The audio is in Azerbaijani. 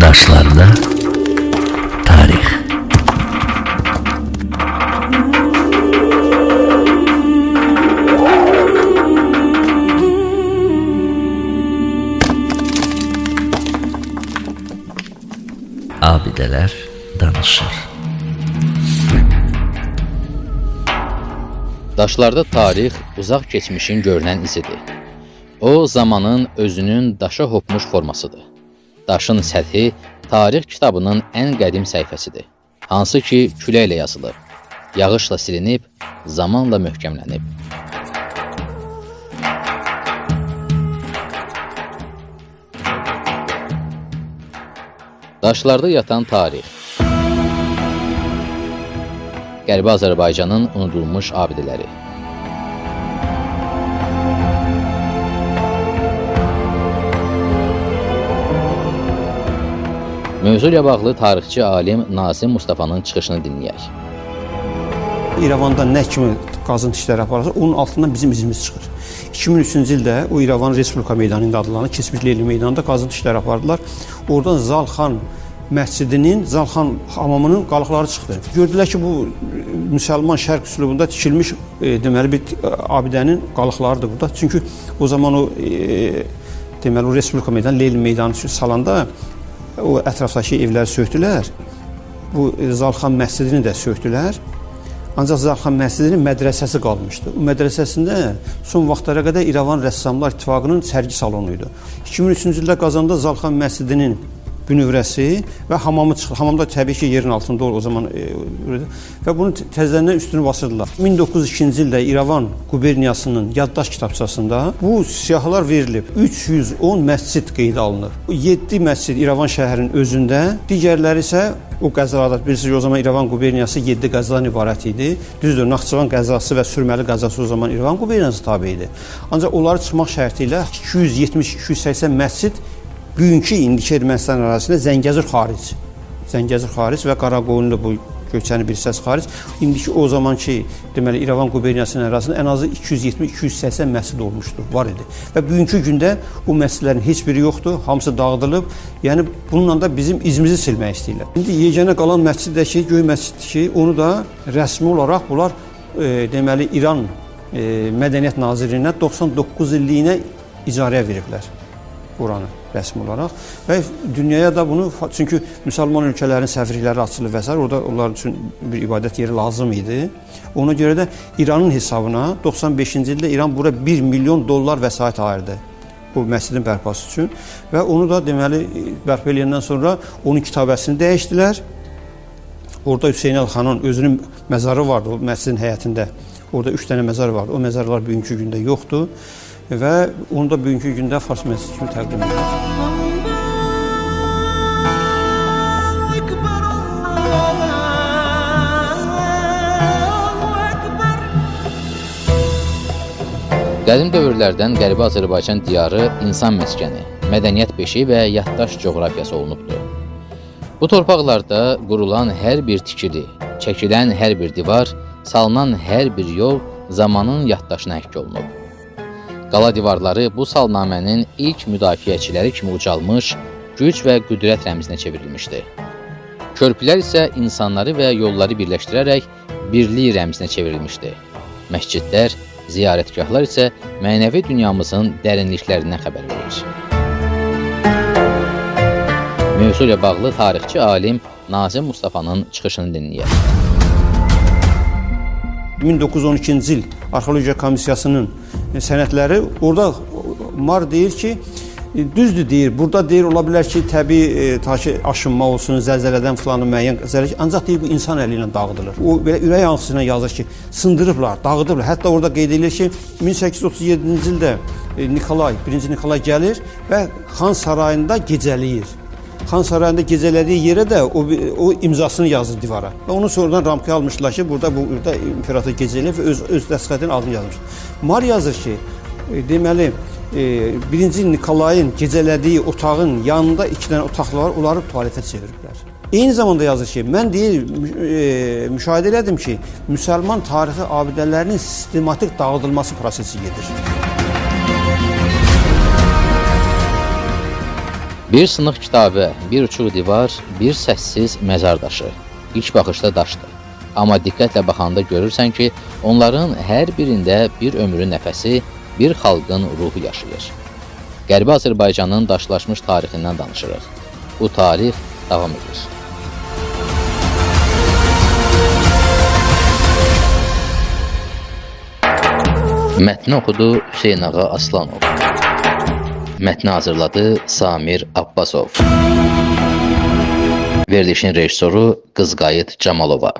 Daşlarda tarix. Abidələr danışır. Daşlarda tarix uzaq keçmişin görünən izidir. O, zamanın özünün daşa hopmuş formasıdır. Daşın səthi tarix kitabının ən qədim səhifəsidir. Hansı ki, küləklə yazılıb, yağışla silinib, zamanla möhkəmlənib. Daşlarda yatan tarix. Qərbi Azərbaycanın unudulmuş abidələri. Mövzu ilə bağlı tarixçi alim Nazim Mustafanın çıxışını dinləyək. İrəvanda nə kimi qazıntı işləri aparırsa, onun altından bizim izimiz çıxır. 2003-cü ildə o İrəvan Respublika meydanı ilə adlanan keçmiş Leyli meydanında qazıntı işləri apardılar. Oradan Zalxan məscidinin, Zalxan hamamının qalıqları çıxdı. Gördülər ki, bu müsəlman şərq üslubunda tikilmiş deməli bir abidənin qalıqlarıdır burada. Çünki o zaman o deməli o Respublika meydanı, Leyli meydanı salanda o ətrafdakı evləri sökdülər. Bu Zalxan məscidini də sökdülər. Ancaq Zalxan məscidinin mədrəsəsi qalmışdı. O mədrəsəsində son vaxtlara qədər İrəvan Rəssamlar İttifaqının sərgi salonu idi. 2003-cü ildə Qazanda Zalxan məscidinin bünövrəsi və hamamı çıxdı. Hamamda təbii ki, yerin altında olur o zaman və bunu təzədən üstünü basırdılar. 1902-ci ildə İrəvan quberniyasının yaddaş kitabçasında bu siyahılar verilib. 310 məscid qeydə alınır. 7 məscid İrəvan şəhərinin özündə, digərləri isə o qəzalarda, bilirsiniz o zaman İrəvan quberniyası 7 qəzadan ibarət idi. Düzdür, Naxçıvan qəzası və Sürməli qəzası o zaman İrəvan quberniyası tabe idi. Ancaq onları çıxmaq şərti ilə 270-280 məscid bugünkü indiki Ermənistan ərazisində Zəngəzur xaric və Qaraqoyunlu bu Göyçəni bir səs xaric. İndiki o zamanki deməli İrəvan quberniyasının ərazisində ən azı 270-280 məscid olmuşdu, var idi. Və bugünkü gündə o məscidlərin heç biri yoxdur, hamısı dağıdılıb. Yəni bununla da bizim izimizi silmək istəyirlər. İndi yeganə qalan məscid də ki, Göy məsciddir ki, onu da rəsmi olaraq bunlar deməli İran Mədəniyyət Nazirliyinə 99 illiyinə icarəyə veriblər oranı rəsmi olaraq və dünyaya da bunu, çünki müsəlman ölkələrin səfirlikləri açılır və s. orada onlar üçün bir ibadət yeri lazım idi. Ona görə də İranın hesabına 95-ci ildə İran bura $1 milyon vəsait ayırdı bu məscidin bərpası üçün və onu da deməli bərpa edəndən sonra onun kitabəsini dəyişdilər. Orada Hüseyn Əlxanın özünün məzarı vardı o məscidin həyətində. Orada 3 dənə məzar vardı. O məzarlar bugünkü gündə yoxdur. Və onu da bugünkü gündə Fars məscidi kimi təqdim edir. Qədim dövrlərdən Qərbi Azərbaycan diyarı insan məskəni, mədəniyyət beşiyi və yaddaş coğrafiyası olunubdur. Bu torpaqlarda qurulan hər bir tikili, çəkilən hər bir divar, salınan hər bir yol zamanın yaddaşına həkk olunub. Qala divarları bu salnamənin ilk müdafiəçiləri kimi ucalmış, güc və qüdrət rəmzinə çevrilmişdi. Körpülər isə insanları və yolları birləşdirərək birlik rəmzinə çevrilmişdi. Məscidlər, ziyarətgahlar isə mənəvi dünyamızın dərinliklərindən xəbər verir. Mövzu ilə bağlı tarixçi alim Nazim Mustafanın çıxışını dinləyək. 1912-ci il Arxeologiya Komissiyasının sənədləri orada Mar deyir ki, düzdür deyir, burada deyir ola bilər ki, təbii aşınma olsun, zəlzələdən filanı müəyyən zərər, ancaq deyir bu insan əli ilə dağıdılır. O belə ürək ağrısı ilə yazır ki, sındırıblar, dağıdıblar. Hətta orada qeyd edilir ki, 1837-ci ildə Nikolay, 1-ci Nikolay gəlir və Xan sarayında gecələyir. Xan sarayında gecələdiyi yerə də o imzasını yazır divara. Və onu sonradan ramkaya almışlar ki, burada imperator gecələyir və öz dəstxətinin adını yazmış. Mar yazır ki, deməli, 1-ci Nikolayın gecələdiyi otağın yanında 2 dənə otaqlar var, onları tualetə çeviriblər. Eyni zamanda yazır ki, mən deyir, müşahidə elədim ki, müsəlman tarixi abidələrinin sistematik dağıdılması prosesi gedir. Bir sınıq kitabə, bir uçuq divar, bir səssiz məzar daşı. İlk baxışda daşdır. Amma diqqətlə baxanda görürsən ki, onların hər birində bir ömrün nəfəsi, bir xalqın ruhu yaşayır. Qərbi Azərbaycanın daşlaşmış tarixindən danışırıq. Bu tarix davam edir. Mətni oxudu Hüseynağa Aslanov. Mətni hazırladı Samir Abbasov. Verilişin rejissoru Qızqayıt Camalova.